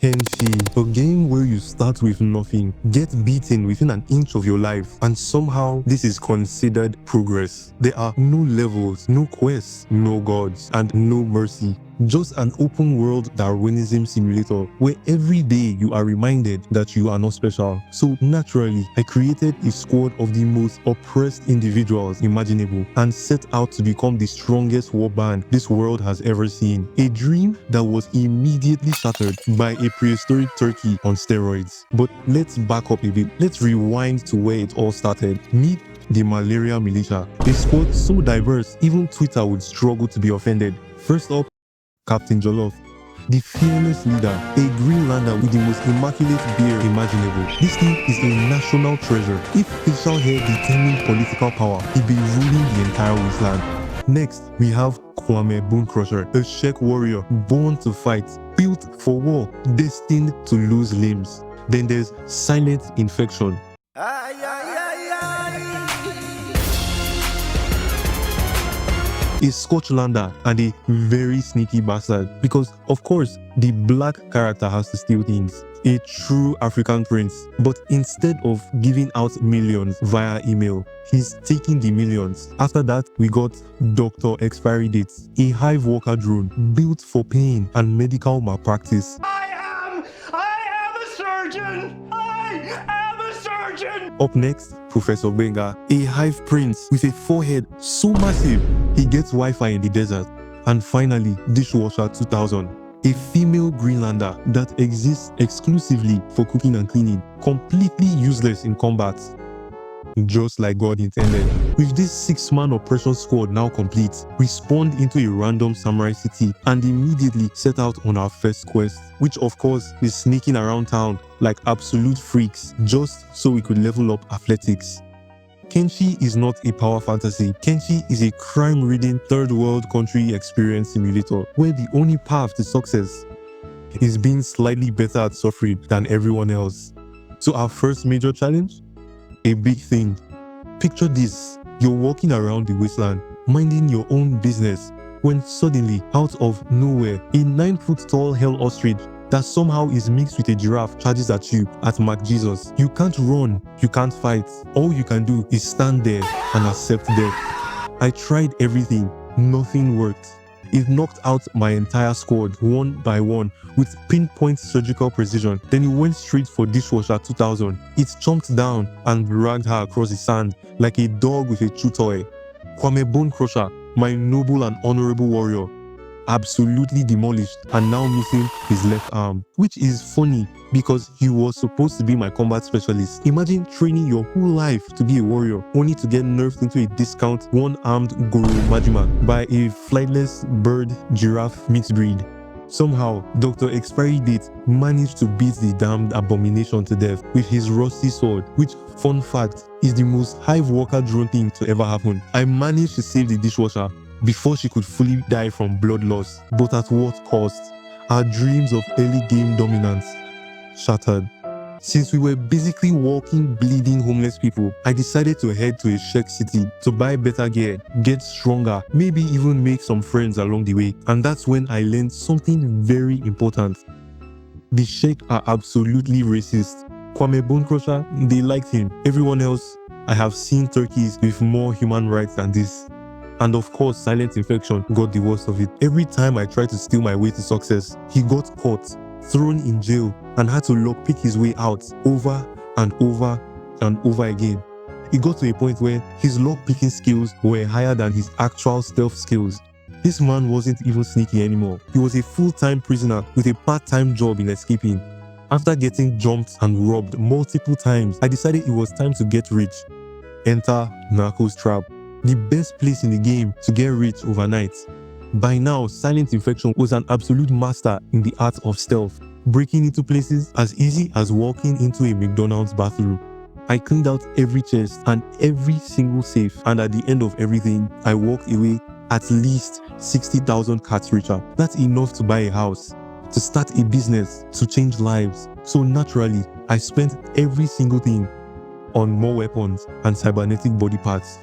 Kenshi, a game where you start with nothing, get beaten within an inch of your life, and somehow this is considered progress. There are no levels, no quests, no gods, and no mercy. Just an open world Darwinism simulator where every day you are reminded that you are not special. So naturally, I created a squad of the most oppressed individuals imaginable and set out to become the strongest war band this world has ever seen. A dream that was immediately shattered by a prehistoric turkey on steroids. But let's back up a bit. Let's rewind to where it all started. Meet the Malaria Militia, a squad so diverse even Twitter would struggle to be offended. First up, Captain Jollof, the fearless leader, a Greenlander with the most immaculate beard imaginable. This thing is a national treasure. If facial hair determined political power, he'd be ruling the entire wasteland. Next, we have Kwame Bonecrusher, a Shek warrior born to fight, built for war, destined to lose limbs. Then there's Silent Infection, a Scotchlander and a very sneaky bastard because, of course, the black character has to steal things. A true African prince, but instead of giving out millions via email, he's taking the millions. After that, we got Dr. Expiry Dates, a hive worker drone built for pain and medical malpractice. I am a surgeon! I am a surgeon! Up next, Professor Benga, a hive prince with a forehead so massive he gets Wi-Fi in the desert. And finally, Dishwasher 2000, a female Greenlander that exists exclusively for cooking and cleaning, completely useless in combat. Just like God intended. With this 6-man operation squad now complete, we spawned into a random samurai city and immediately set out on our first quest, which of course is sneaking around town like absolute freaks just so we could level up athletics. Kenshi is not a power fantasy. Kenshi is a crime-ridden third world country experience simulator where the only path to success is being slightly better at suffering than everyone else. So our first major challenge? A big thing. Picture this, you're walking around the wasteland, minding your own business, when suddenly, out of nowhere, a 9-foot-tall hell ostrich that somehow is mixed with a giraffe charges at you at McJesus. You can't run, you can't fight. All you can do is stand there and accept death. I tried everything, nothing worked. It knocked out my entire squad one by one with pinpoint surgical precision. Then it went straight for Dishwasher 2000. It chomped down and dragged her across the sand like a dog with a chew toy. Kwame Bonecrusher, my noble and honorable warrior, absolutely demolished and now missing his left arm, which is funny because he was supposed to be my combat specialist. Imagine training your whole life to be a warrior only to get nerfed into a discount one-armed Goro Majima by a flightless bird giraffe mixed breed. Somehow, Dr. Expiry Date managed to beat the damned abomination to death with his rusty sword, which, fun fact, is the most hive worker drone thing to ever happen. I managed to save the dishwasher before she could fully die from blood loss, but at what cost? Our dreams of early game dominance shattered. Since we were basically walking, bleeding homeless people, I decided to head to a Shek city to buy better gear, get stronger, maybe even make some friends along the way. And that's when I learned something very important. The Shek are absolutely racist. Kwame Bonecrusher, they liked him. Everyone else, I have seen turkeys with more human rights than this. And of course, Silent Infection got the worst of it. Every time I tried to steal my way to success, he got caught, thrown in jail, and had to lockpick his way out over and over and over again. It got to a point where his lockpicking skills were higher than his actual stealth skills. This man wasn't even sneaky anymore. He was a full-time prisoner with a part-time job in escaping. After getting jumped and robbed multiple times, I decided it was time to get rich. Enter Narco's Trap, the best place in the game to get rich overnight. By now, Silent Infection was an absolute master in the art of stealth, breaking into places as easy as walking into a McDonald's bathroom. I cleaned out every chest and every single safe, and at the end of everything, I walked away at least 60,000 cats richer. That's enough to buy a house, to start a business, to change lives. So naturally, I spent every single thing on more weapons and cybernetic body parts.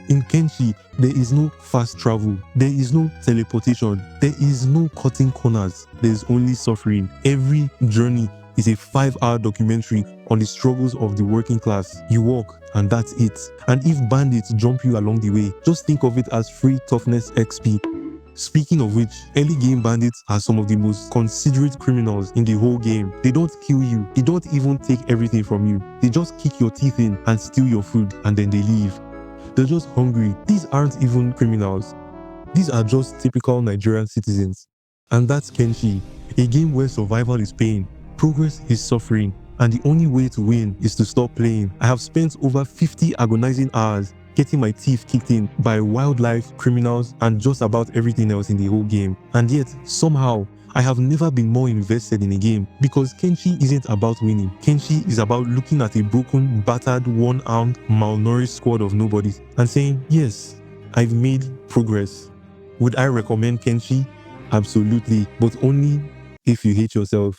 In Kenshi, there is no fast travel, there is no teleportation, there is no cutting corners, there is only suffering. Every journey is a 5-hour documentary on the struggles of the working class. You walk and that's it. And if bandits jump you along the way, just think of it as free toughness XP. Speaking of which, early game bandits are some of the most considerate criminals in the whole game. They don't kill you, they don't even take everything from you. They just kick your teeth in and steal your food and then they leave. They're just hungry. These aren't even criminals. These are just typical Nigerian citizens. And that's Kenshi, a game where survival is pain, progress is suffering, and the only way to win is to stop playing. I have spent over 50 agonizing hours getting my teeth kicked in by wildlife, criminals, and just about everything else in the whole game. And yet, somehow, I have never been more invested in a game because Kenshi isn't about winning. Kenshi is about looking at a broken, battered, one-armed, malnourished squad of nobodies and saying, yes, I've made progress. Would I recommend Kenshi? Absolutely, but only if you hate yourself.